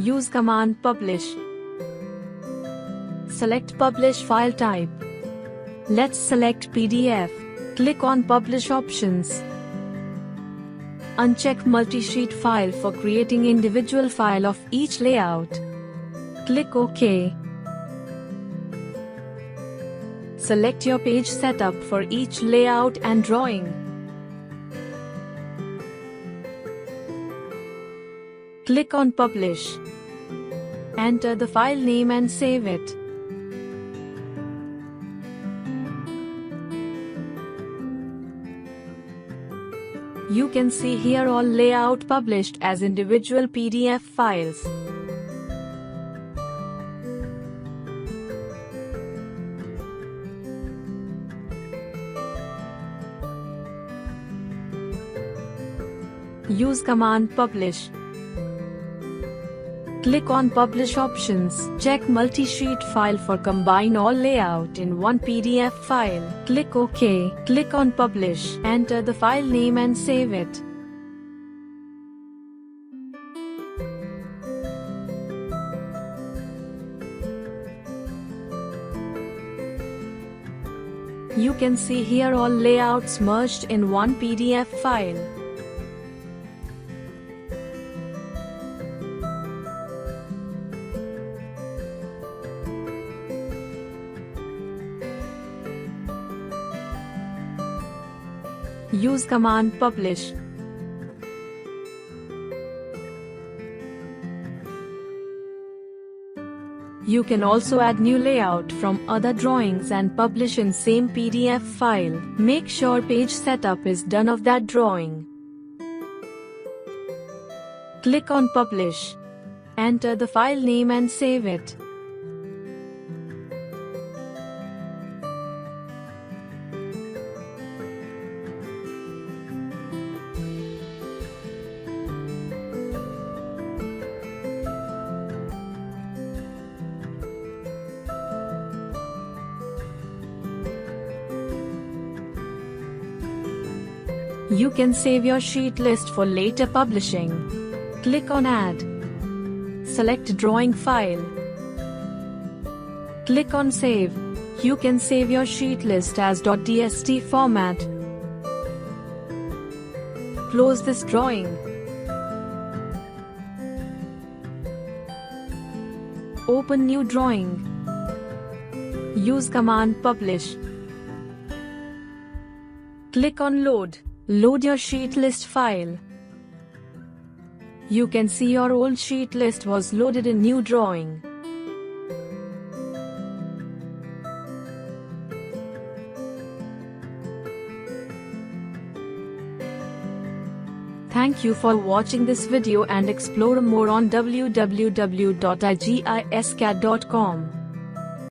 Use command publish. Select publish file type. Let's select PDF. Click on publish options. Uncheck multi-sheet file for creating individual file of each layout. Click OK. Select your page setup for each layout and drawing. Click on Publish. Enter the file name and save it. You can see here all layout published as individual PDF files. Use command publish. Click on Publish options. Check multi-sheet file for combine all layout in one PDF file. Click OK. Click on Publish. Enter the file name and save it. You can see here all layouts merged in one PDF file. Use command publish. You can also add new layout from other drawings and publish in same PDF file. Make sure page setup is done of that drawing. Click on publish. Enter the file name and save it. You can save your sheet list for later publishing. Click on Add. Select Drawing File. Click on Save. You can save your sheet list as .dst format. Close this drawing. Open new drawing. Use command Publish. Click on Load. Load your sheet list file. You can see your old sheet list was loaded in new drawing. Thank you for watching this video and explore more on www.igiscad.com.